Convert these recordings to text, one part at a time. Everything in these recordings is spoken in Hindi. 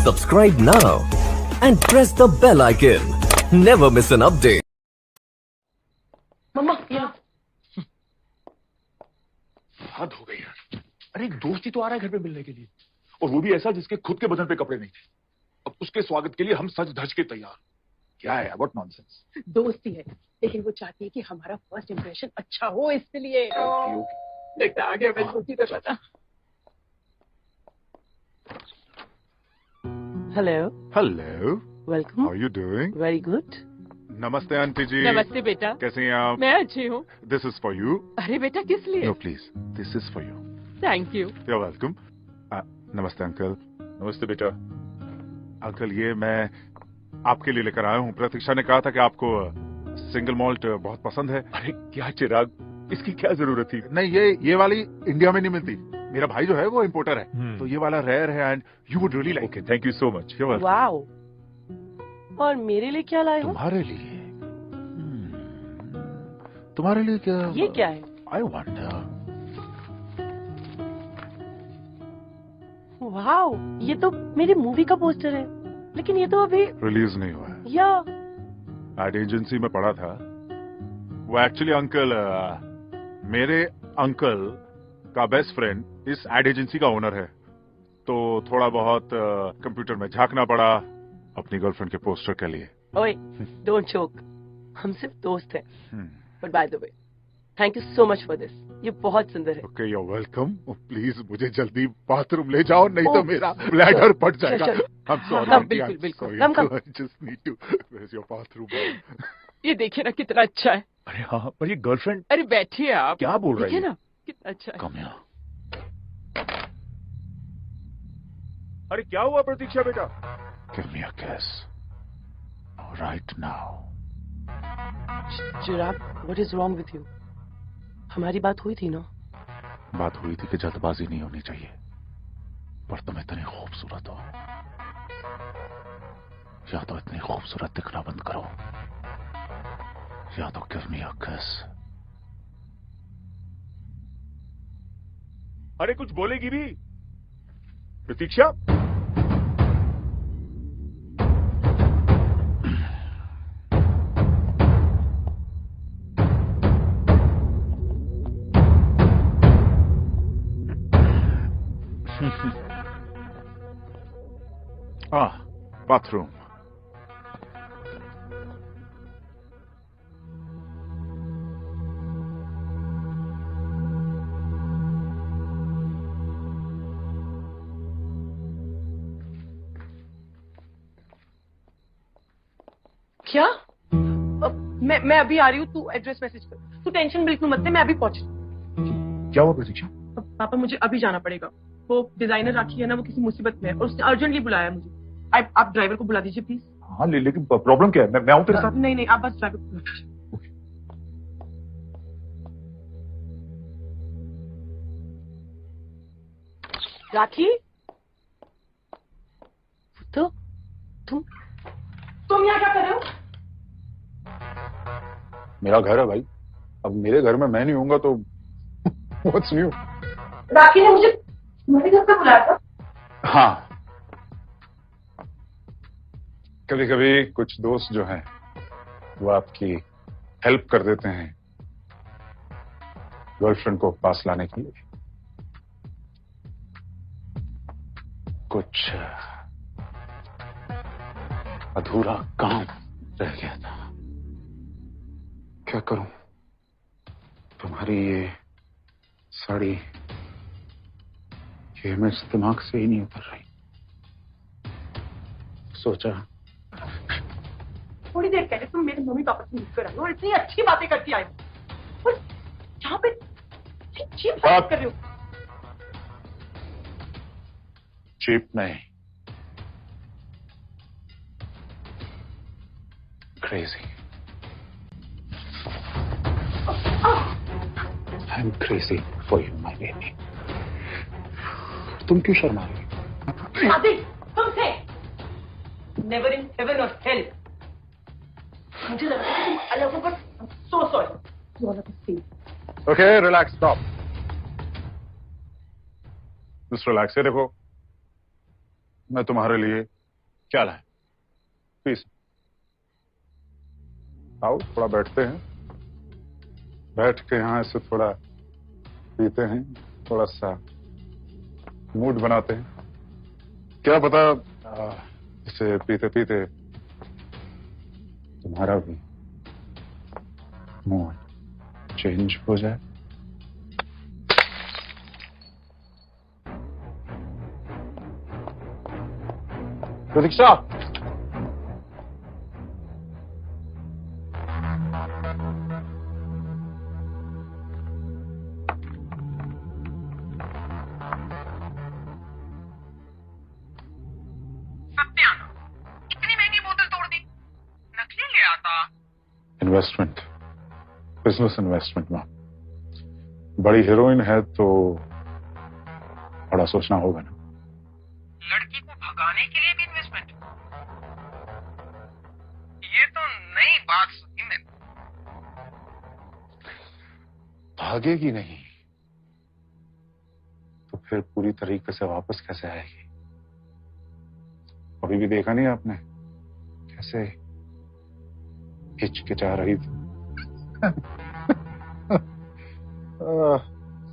Subscribe now and press the bell icon. Never miss an update. मम्मा यहाँ हद हो गई यार। अरे एक दोस्त ही तो आ रहा है घर पे मिलने के लिए, और वो भी ऐसा जिसके खुद के बदन पे कपड़े नहीं थे। अब उसके स्वागत के लिए हम सज धज के तैयार। क्या है, व्हाट नॉनसेंस। दोस्ती है, लेकिन वो चाहती है कि हमारा फर्स्ट इंप्रेशन अच्छा हो, इसलिए देखता आ गया। मैं सोची तो पता। Hello hello, welcome. How are you doing? Very good. नमस्ते आंटी जी। नमस्ते बेटा। कैसे हैं आप? मैं अच्छी हूँ। This is for you. अरे बेटा किस लिए? No please, this is for you. Thank you. You are welcome. नमस्ते अंकल। नमस्ते बेटा। अंकल ये मैं आपके लिए लेकर आया हूँ। प्रतीक्षा ने कहा था कि आपको सिंगल मॉल्ट बहुत पसंद है। अरे क्या चिराग, इसकी क्या जरूरत थी। नहीं, ये वाली इंडिया में नहीं मिलती। मेरा भाई जो है वो इम्पोर्टर है, तो ये वाला रेयर है and you would really like. Okay, thank you so much. Wow. और मेरे लिए क्या लाए हो? तुम्हारे लिए? तुम्हारे लिए क्या? ये क्या है? I wonder. वाओ, ये तो मेरी मूवी का पोस्टर है, लेकिन ये तो अभी रिलीज नहीं हुआ है। या एड एजेंसी में पढ़ा था। वो एक्चुअली अंकल, मेरे अंकल का बेस्ट फ्रेंड इस एड एजेंसी का ओनर है, तो थोड़ा बहुत कंप्यूटर में झांकना पड़ा अपनी गर्लफ्रेंड के पोस्टर के लिए। ओए, डोंट जोक, हम सिर्फ दोस्त हैं। But by the way, thank you so much for this. ये बहुत सुंदर है। Okay, you are welcome. Please मुझे जल्दी बाथरूम ले जाओ, नहीं तो मेरा ब्लैडर फट जाएगा। I am sorry. बिल्कुल बिल्कुल। I just need to, where is your bathroom? ये देखिए ना कितना अच्छा है। अरे हाँ, पर ये गर्लफ्रेंड। अरे बैठिए आप। क्या बोल रही देखिए है? ना कितना अच्छा है। कम यहाँ। अरे क्या हुआ प्रतीक्षा बेटा? गिव मी अ किस right now. Chirag, what is wrong with you? हमारी बात हुई थी ना? बात हुई थी कि जल्दबाजी नहीं होनी चाहिए, पर तुम इतनी खूबसूरत हो, या तो इतनी खूबसूरत दिखना बंद करो, या तो गिव मी अ किस। अरे कुछ बोलेगी भी प्रतीक्षा? बाथरूम। क्या? मैं अभी आ रही हूँ, तू एड्रेस मैसेज कर। तू टेंशन बिल्कुल मत ले, मैं अभी पहुंच रही हूँ। क्या हुआ प्रतीक्षा? पापा मुझे अभी जाना पड़ेगा। वो डिजाइनर राखी है ना, वो किसी मुसीबत में है और उसने अर्जेंटली बुलाया है मुझे। आप ड्राइवर को बुला दीजिए प्लीज। हाँ लेकिन प्रॉब्लम क्या है? मैं आऊँ तेरे साथ? नहीं, आप बस ड्राइवर को बुला दीजिए। राखी, तो तुम यहाँ क्या कर रहे हो? मेरा घर है भाई, अब मेरे घर में मैं नहीं होऊंगा तो व्हाट्स न्यू? राखी ने मुझे तुम्हारे घर पे बुलाया था। हाँ, कभी कभी कुछ दोस्त जो हैं वो आपकी हेल्प कर देते हैं गर्लफ्रेंड को पास लाने के लिए। कुछ अधूरा काम रह गया था। क्या करूं, तुम्हारी ये साड़ी, ये इमेज दिमाग से ही नहीं उतर रही। सोचा थोड़ी देर पहले तुम मेरे मम्मी पापा से मिलकर आई हो और इतनी अच्छी बातें करती आई हो, और यहाँ पे चीप बात कर रहे हो। चीप नहीं, crazy. I am crazy for you my baby. तुम क्यों शर्मा रही हो? शादी तुमसे नेवर इन हेवन और हेल। मुझे लगा कि तुम अलग हो, but so sorry. You are the same. Okay, relax, stop. Just relax. ये देखो, मैं तुम्हारे लिए क्या लाया? प्लीज आओ, थोड़ा बैठते हैं, बैठ के यहाँ ऐसे थोड़ा पीते हैं, थोड़ा सा मूड बनाते हैं। क्या पता इसे पीते पीते तुम्हारा भी मूड चेंज हो जाए। प्रतीक्षा, इतनी महंगी बोतल तोड़ दी, नकली ले आता। इन्वेस्टमेंट, बिजनेस इन्वेस्टमेंट में बड़ी हीरोइन है तो बड़ा सोचना होगा ना। लड़की को भगाने के लिए भी इन्वेस्टमेंट, ये तो नई बात सुनी मैंने। भागेगी नहीं तो फिर पूरी तरीके से वापस कैसे आएगी? अभी भी देखा नहीं आपने कैसे हिचकिचा रही थी?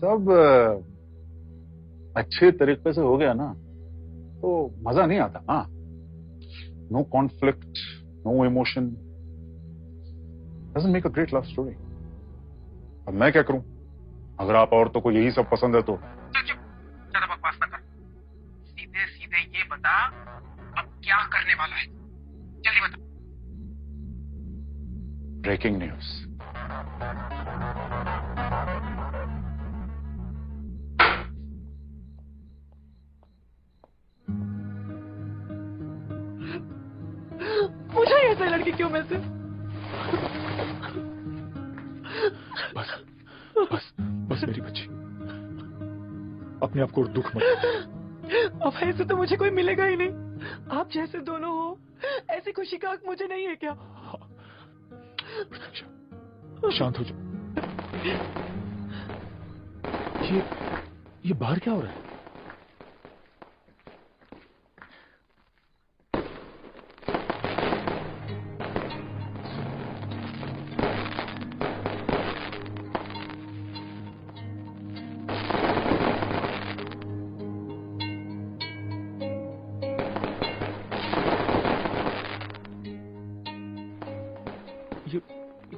सब अच्छे तरीके से हो गया ना तो मजा नहीं आता। हाँ, no conflict, no emotion, doesn't make a great love story. अब मैं क्या करूं? अगर आप औरतों को यही सब पसंद है तो चुप, ज्यादा बकवास ना कर, सीधे सीधे ये बता अब क्या करने वाला है, जल्दी बता। ब्रेकिंग न्यूज, मुझे ऐसे लड़की क्यों मिलती? बस बस बस मेरी बच्ची, अपने आप को दुख मत। अब ऐसे तो मुझे कोई मिलेगा ही नहीं। आप जैसे दोनों हो, ऐसी खुशी का हक मुझे नहीं है क्या? प्रतीक्षा, शांत हो जाओ। ये बाहर क्या हो रहा है? ये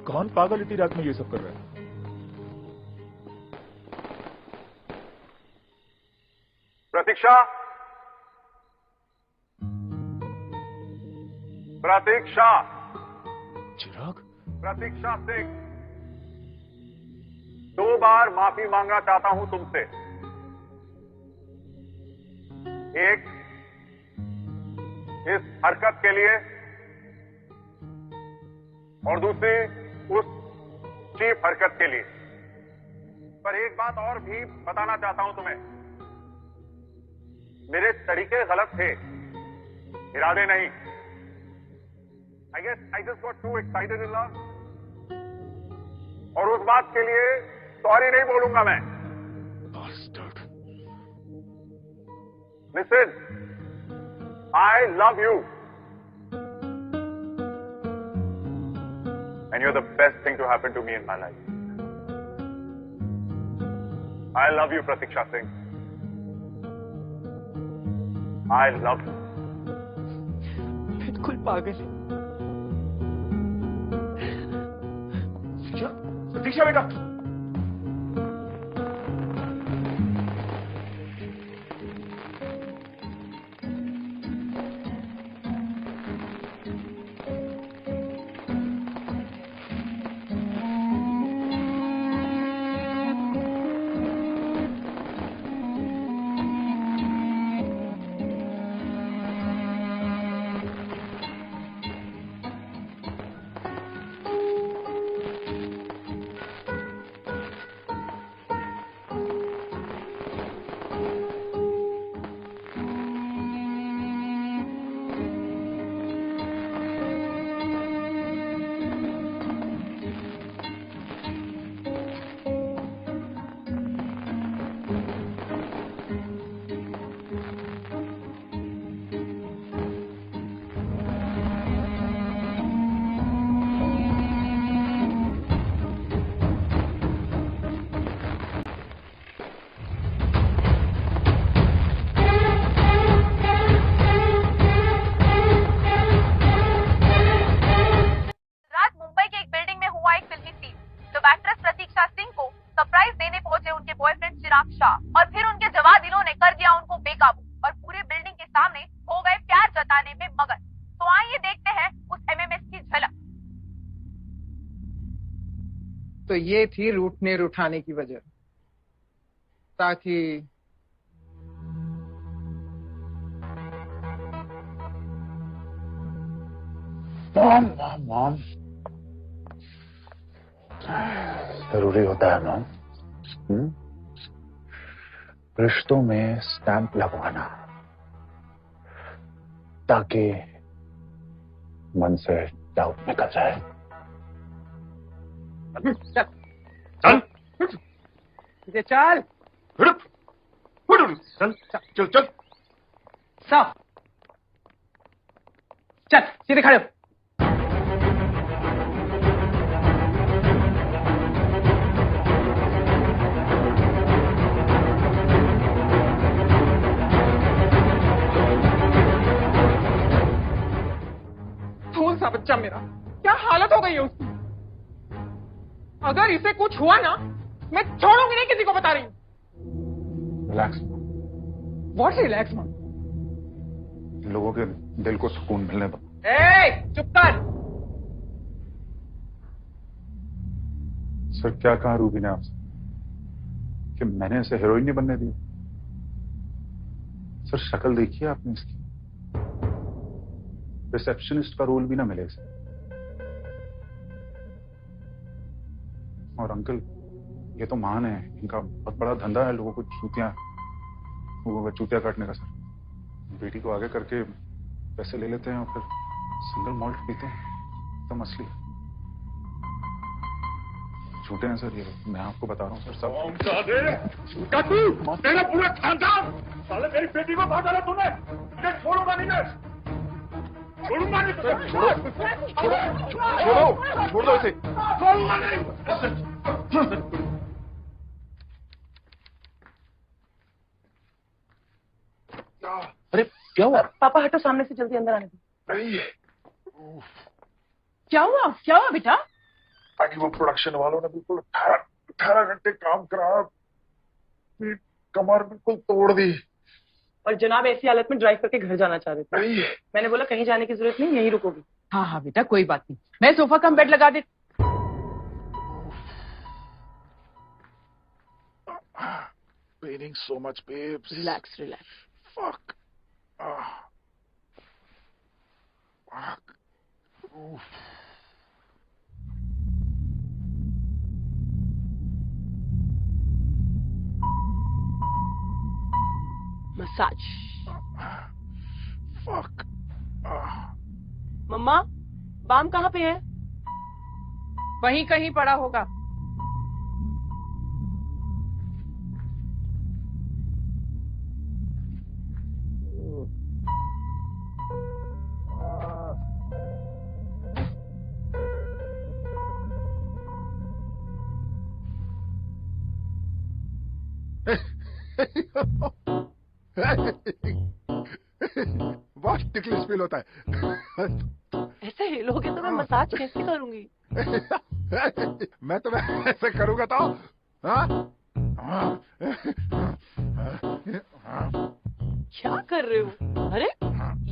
कौन पागल इतनी रात में ये सब कर रहा है? प्रतीक्षा, प्रतीक्षा, चिराग, प्रतीक्षा सिंह, 2 बार माफी मांगना चाहता हूं तुमसे। एक, इस हरकत के लिए, और दूसरी उस चीप हरकत के लिए। पर एक बात और भी बताना चाहता हूं तुम्हें, मेरे तरीके गलत थे, इरादे नहीं। I guess I just got too excited in love, और उस बात के लिए सॉरी नहीं बोलूंगा मैं। Bastard. Listen, I love you, and you're the best thing to happen to me in my life. I love you, Pratiksha Singh. I love you. बिल्कुल पागल है। प्रतीक्षा बेटा, ये थी रूठने रुठाने की वजह, ताकि मॉम जरूरी होता है मॉम, रिश्तों में स्टैंप लगवाना, ताकि मन से डाउट निकल जाए। चल चल चल चल चल साफ चल, सीधे खड़े हो। कौन सा बच्चा मेरा, क्या हालत हो गई है उसकी। अगर इसे कुछ हुआ ना, मैं छोड़ूंगी नहीं किसी को, बता रही हूँ। रिलैक्स। What relax ma'am? लोगों के दिल को सुकून मिलने दो। चुप कर। सर क्या कहा रूबी ने आपसे कि मैंने इसे हीरोइन नहीं बनने दी? सर शक्ल देखिए आपने इसकी, रिसेप्शनिस्ट का रोल भी ना मिले इसे। और अंकल ये तो मान है, इनका बहुत बड़ा धंधा है लोगों को चूतिया काटने का। सर बेटी को आगे करके पैसे ले लेते हैं और फिर सिंगल मॉल्ट पीते हैं, तो मसली झूठे हैं सर ये, मैं आपको बता रहा हूँ सर। सब तेरा पूरा खानदान साले मेरी बेटी को मार डाला तूने, छोड़ूंगा नहीं मैं, छोड़ूंगा नहीं। छोड़ दो इसे, छोड़ूंगा नहीं। अरे क्या हुआ? पापा हटो सामने से, जल्दी अंदर आने दो। क्या हुआ बेटा? ताकि वो प्रोडक्शन वालों ने बिल्कुल 18 घंटे काम करा, कमर बिल्कुल तोड़ दी। और जनाब ऐसी हालत में ड्राइव करके घर जाना चाह रहे थे। मैंने बोला कहीं जाने की जरूरत नहीं, यहीं रुकोगी। हाँ हाँ बेटा, कोई बात नहीं, मैं सोफा कम बेड लगा देती। Paining so much, babes. Relax relax. Fuck. Fuck. Oof. Massage. Fuck. मम्मा बाम कहाँ पे है? वहीं कहीं पड़ा होगा। बहुत टिकलिश फील होता है। ऐसे हिलोगे तो मैं मसाज कैसे करूंगी? मैं तुम्हें ऐसे करूंगा तो क्या कर रहे हो? अरे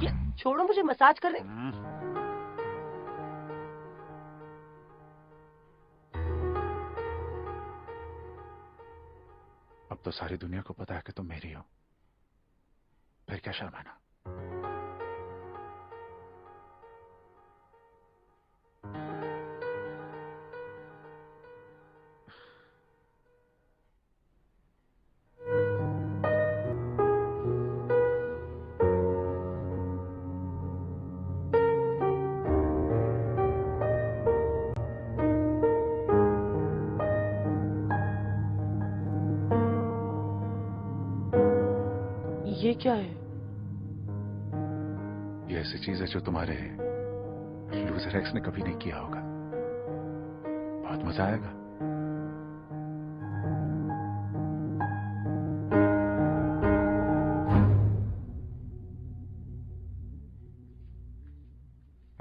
ये छोड़ो, मुझे मसाज करने। अब तो सारी दुनिया को पता है कि तुम मेरी हो, फिर क्या शर्माना। ये क्या है? ये ऐसी चीज है जो तुम्हारे लूजर एक्स ने कभी नहीं किया होगा। बहुत मजा आएगा।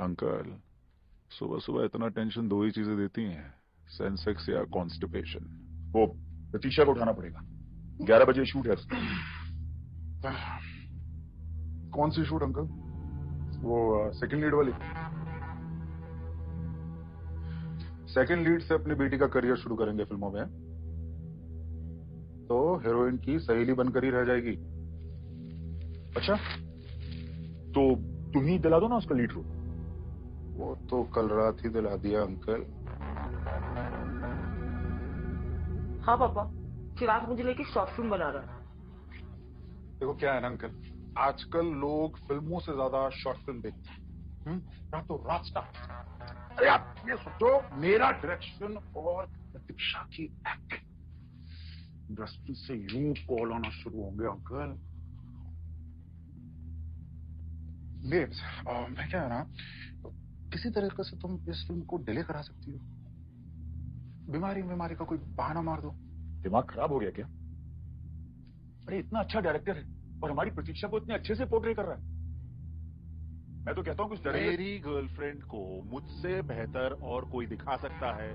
अंकल सुबह सुबह इतना टेंशन दो ही चीजें देती हैं, सेंसेक्स या कॉन्स्टिपेशन। वो प्रतीक्षा को उठाना पड़ेगा, 11 बजे शूट है। कौन सी शूट अंकल? वो सेकंड लीड वाली? सेकंड लीड से अपनी बेटी का करियर शुरू करेंगे फिल्मों में, तो हीरोइन की सहेली बनकर ही रह जाएगी। अच्छा, तो तुम ही दिला दो ना उसका लीड रोल। वो तो कल रात ही दिला दिया अंकल। हाँ पापा, चिराग मुझे लेके शॉर्ट फिल्म बना रहा है। देखो क्या है ना अंकल, आजकल लोग फिल्मों से ज्यादा शॉर्ट फिल्म देखते हैं। रातों रात स्टार। अरे आप ये सोचो, मेरा डायरेक्शन और प्रतीक्षा की एक्टिंग इंडस्ट्री से यूं कॉल आना शुरू होंगे अंकल। बेब्स, मैं क्या है ना, किसी तरीके से तुम इस फिल्म को डिले करा सकती हो। बीमारी का कोई बहाना मार दो। दिमाग खराब हो गया क्या? अरे इतना अच्छा डायरेक्टर है और हमारी प्रतीक्षा को इतने अच्छे से पोर्ट्रे कर रहा है। मैं तो कहता हूँ कुछ डरे। मेरी गर्लफ्रेंड को मुझसे बेहतर और कोई दिखा सकता है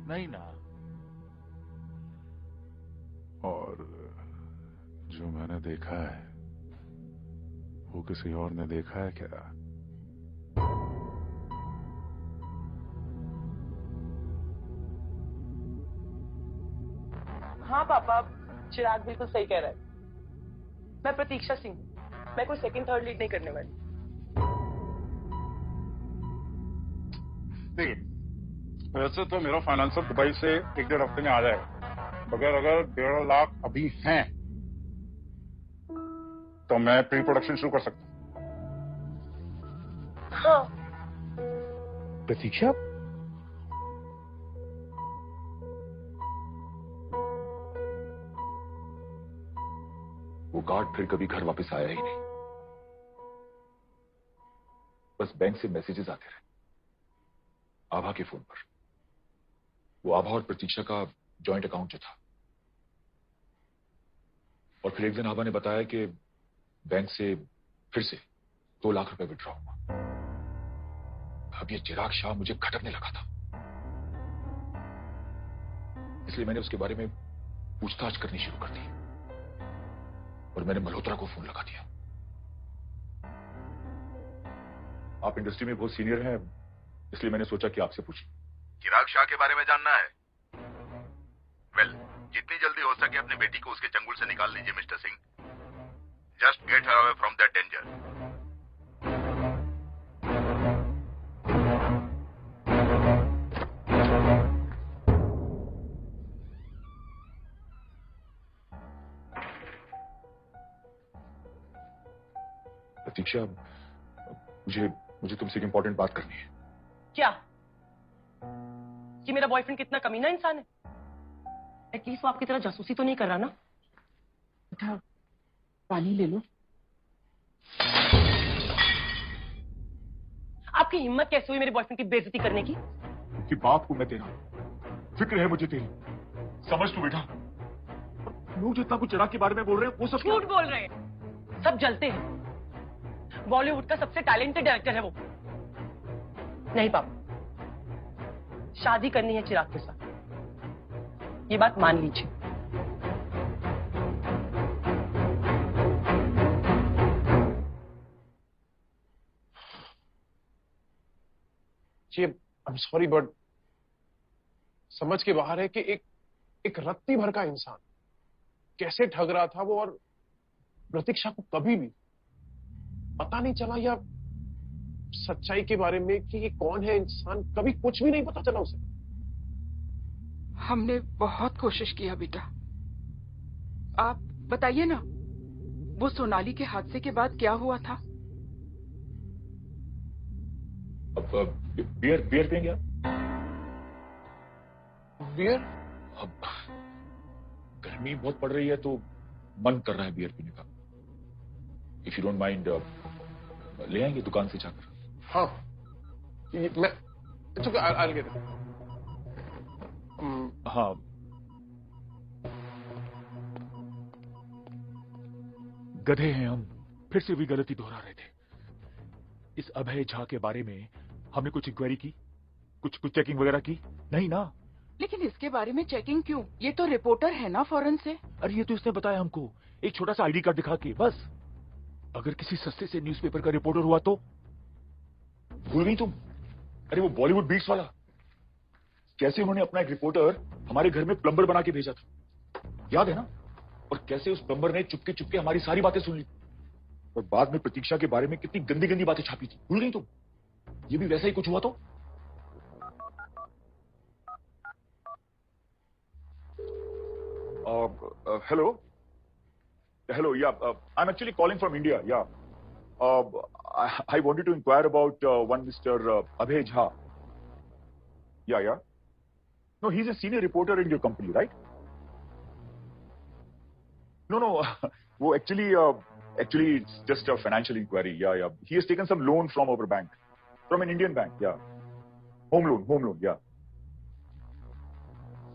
नहीं ना? और जो मैंने देखा है वो किसी और ने देखा है क्या? हाँ पापा, चिराग बिल्कुल सही कह रहा है। मैं प्रतीक्षा सिंह हूँ, मैं कोई सेकंड थर्ड लीड नहीं करने वाली। देखिए, वैसे तो मेरा फाइनेंसर दुबई से 1-1.5 हफ्ते में आ जाएगा, मगर अगर 1.5 लाख अभी हैं तो मैं प्री प्रोडक्शन शुरू कर सकता हूँ। हाँ। प्रतीक्षा, वो गार्ड फिर कभी घर वापस आया ही नहीं। बस बैंक से मैसेजेस आते रहे आभा के फोन पर। वो आभा और प्रतीक्षा का जॉइंट अकाउंट जो था, और फिर एक दिन आभा ने बताया कि बैंक से फिर से 2 लाख रुपए विड्रॉ हुआ। अब ये चिराग शाह मुझे खटकने लगा था, इसलिए मैंने उसके बारे में पूछताछ करनी शुरू कर दी और मैंने मल्होत्रा को फोन लगा दिया। आप इंडस्ट्री में बहुत सीनियर हैं, इसलिए मैंने सोचा कि आपसे पूछूं। चिराग शाह के बारे में जानना है? वेल, जितनी जल्दी हो सके अपनी बेटी को उसके चंगुल से निकाल लीजिए mister Singh. Just get her away from that danger. Pratiksha, मुझे तुमसे एक इंपॉर्टेंट बात करनी है। क्या? कि मेरा बॉयफ्रेंड कितना कमीना इंसान है? एटलीस्ट वो आपकी तरह जासूसी तो नहीं कर रहा ना? बेटा, पानी ले लो। आपकी हिम्मत कैसे हुई मेरे बॉयफ्रेंड की बेइज्जती करने की? कि बाप को मैं तेरा फिक्र है मुझे तेरी, समझ तू बेटा। लोग जितना कुछ चिराग के बारे में बोल रहे हैं वो सब झूठ बोल रहे हैं, सब जलते हैं। बॉलीवुड का सबसे टैलेंटेड डायरेक्टर है वो। नहीं पापा, शादी करनी है चिराग के साथ, ये बात मान लीजिए। ये आई एम सॉरी बट समझ के बाहर है कि एक रत्ती भर का इंसान कैसे ठग रहा था वो, और प्रतीक्षा को कभी भी पता नहीं चला, या सच्चाई के बारे में कि ये कौन है इंसान कभी कुछ भी नहीं पता चला उसे। हमने बहुत कोशिश किया बेटा। आप बताइए ना, वो सोनाली के हादसे के बाद क्या हुआ था? अब बियर पियेंगे आप? बियर? अब गर्मी बहुत पड़ रही है तो मन कर रहा है बियर पीने का। इफ यू डोंट माइंड ले आएंगे दुकान से जाकर। हाँ, मैं चुका I'll get it. हाँ, गधे हैं हम, फिर से भी गलती दोहरा रहे थे। इस अभय झा के बारे में हमने कुछ इंक्वायरी की, कुछ चेकिंग वगैरह की? नहीं ना। लेकिन इसके बारे में चेकिंग क्यों? ये तो रिपोर्टर है ना फॉरेन से। अरे ये तो उसने बताया हमको, एक छोटा सा आईडी कार्ड दिखा के बस। अगर किसी सस्ते से न्यूज़पेपर का रिपोर्टर हुआ तो? भूल गई तुम? अरे वो बॉलीवुड बीट्स वाला, कैसे उन्होंने अपना एक रिपोर्टर हमारे घर में प्लम्बर बना के भेजा था, याद है ना? और कैसे उस प्लम्बर ने चुपके चुपके हमारी सारी बातें सुन ली और बाद में प्रतीक्षा के बारे में कितनी गंदी गंदी बातें छापी थी, भूल गई तुम? ये भी वैसा ही कुछ हुआ तो? हेलो हेलो, या I am actually calling from India. या I wanted to inquire about one Mr. Abhay Jha. Yeah. No, he's a senior reporter in your company, right? No. वो actually it's just a financial inquiry. Yeah. He has taken some loan from our bank, from an Indian bank. Yeah. Home loan. Yeah.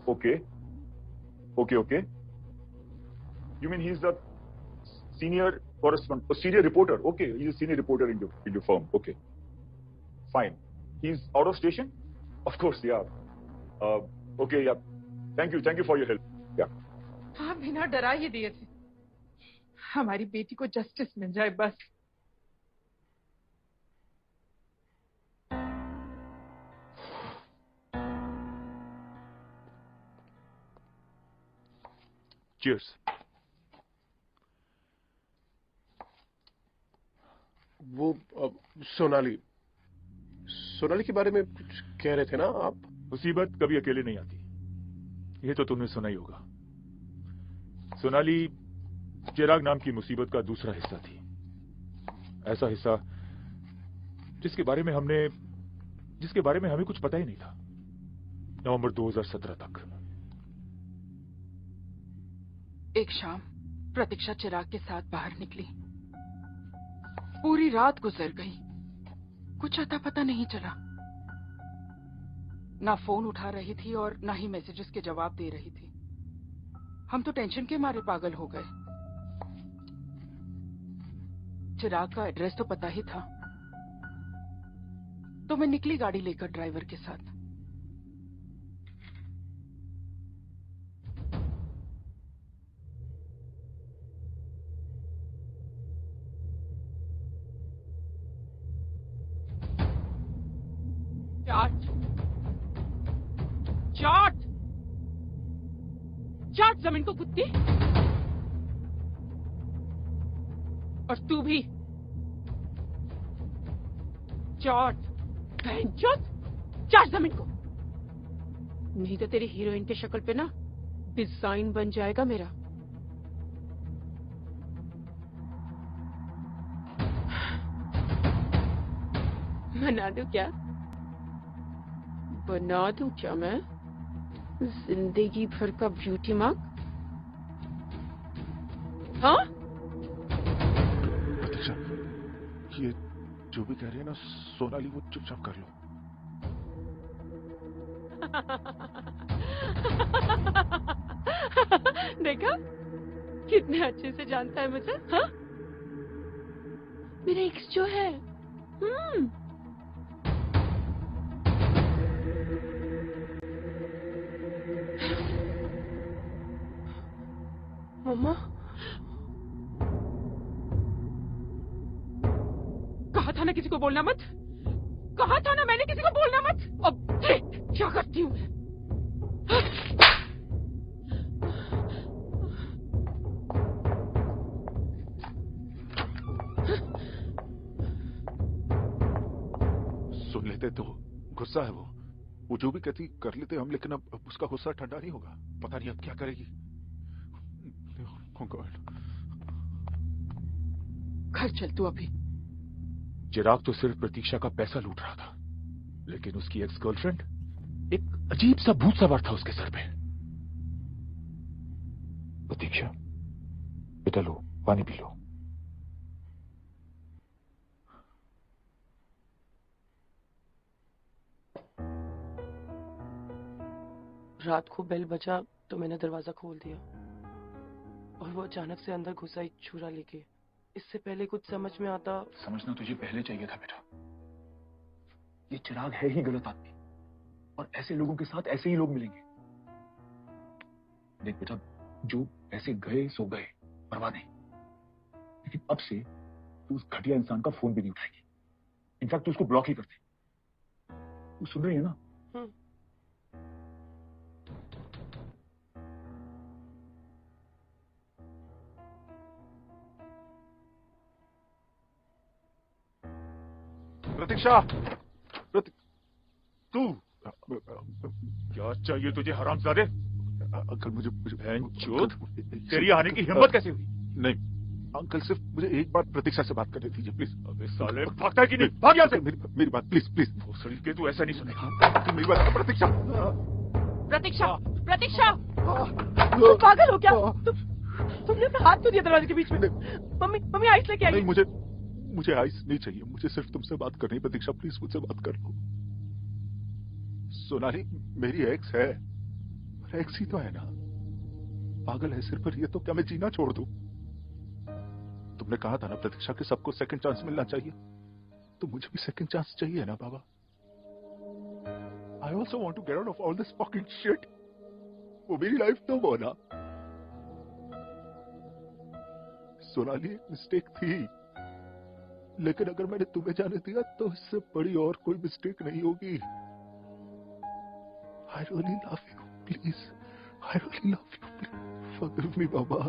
Okay. You mean he's the senior correspondent, senior reporter? Okay, he's a senior reporter in your firm. Okay, fine. He's out of station? Of course, yeah. Okay, yeah. Thank you for your help. Yeah. आप बिना डरा ही दिए थे, हमारी बेटी को जस्टिस मिल जाए बस. Cheers. वो सोनाली के बारे में कुछ कह रहे थे ना आप? मुसीबत कभी अकेले नहीं आती, ये तो तुमने सुना ही होगा. सोनाली चिराग नाम की मुसीबत का दूसरा हिस्सा थी. ऐसा हिस्सा जिसके बारे में हमें कुछ पता ही नहीं था नवंबर 2017 तक. एक शाम प्रतीक्षा चिराग के साथ बाहर निकली. पूरी रात गुजर गई, कुछ अता पता नहीं चला. ना फोन उठा रही थी और ना ही मैसेजेस के जवाब दे रही थी. हम तो टेंशन के मारे पागल हो गए. चिराग का एड्रेस तो पता ही था, तो मैं निकली गाड़ी लेकर ड्राइवर के साथ. चाट जमीन को कुत्ती. और तू भी चाट जमीन को, नहीं तो तेरी हीरोइन के शक्ल पे ना डिजाइन बन जाएगा मेरा. बना दूं क्या मैं जिंदगी भर का ब्यूटी मार्क? हाँ, प्रतीक्षा, ये जो भी कह रही है ना सोनाली, वो चुपचाप कर लो. देखा कितने अच्छे से जानता है मुझे. हाँ, मेरा एक्स जो है. मम्मा, कहा था ना किसी को बोलना मत. कहा था ना मैंने किसी को बोलना मत. अब देख क्या करती हूँ मैं. सुन लेते तो गुस्सा है वो जो भी कहती कर लेते हम, लेकिन अब उसका गुस्सा ठंडा नहीं होगा. पता नहीं अब क्या करेगी. घर चल तू अभी. चिराग तो सिर्फ प्रतीक्षा का पैसा लूट रहा था, लेकिन उसकी एक्स गर्लफ्रेंड, एक अजीब सा भूत सवार था उसके सर पे. प्रतीक्षा, बेटा लो, पानी पी लो. रात को बेल बजा तो मैंने दरवाजा खोल दिया और वो अचानक से अंदर घुसा एक छुरा लेके. इससे पहले कुछ समझ में आता. समझना तुझे पहले चाहिए था बेटा. ये चिराग है ही गलत आदमी, और ऐसे लोगों के साथ ऐसे ही लोग मिलेंगे. देख बेटा, जो ऐसे गए सो गए, परवाह नहीं. लेकिन अब से तू उस घटिया इंसान का फोन भी नहीं उठाएगी. इनफैक्ट तू उसको ब्लॉक ही कर दे. तू सुन रही है ना? प्रतीक्षा, तू क्या चाहिए तुझे हरामजादे? अंकल मुझे चोट, तेरी आने की हिम्मत कैसे हुई? नहीं अंकल, सिर्फ मुझे एक बार प्रतीक्षा से बात करने दीजिए प्लीज। अबे साले भागता है कि नहीं? भाग यहाँ से। मेरी बात प्लीज प्लीज। भोसड़ी के तू ऐसा नहीं सुनेगा। मेरी बात प्रतीक्षा। प्रतीक्षा, प्रतीक्षा, तुम पागल हो क्या? तुमने अपना हाथ क्यों दिया दरवाजे के बीच में? मम्मी, मम्मी आइस लेके आई। नहीं, मुझे आइस नहीं चाहिए, मुझे सिर्फ तुमसे बात करनी। प्रतीक्षा प्लीज मुझसे बात कर लो। सोनाली मेरी एक्स है, एक्स ही तो है ना, पागल है सिर पर ये तो क्या मैं जीना छोड़ दूं? तुमने कहा था ना प्रतीक्षा कि सबको सेकंड चांस मिलना चाहिए, तो मुझे भी सेकंड चांस चाहिए ना बाबा। I also want to get out of all this fucking shit. वो मेरी लाइफ तो वो ना। सोनाली एक मिस्टेक थी, लेकिन अगर मैंने तुम्हें जाने दिया तो इससे बड़ी और कोई मिस्टेक नहीं होगी। I really love you, please. I really love you, please. Forgive me, Baba.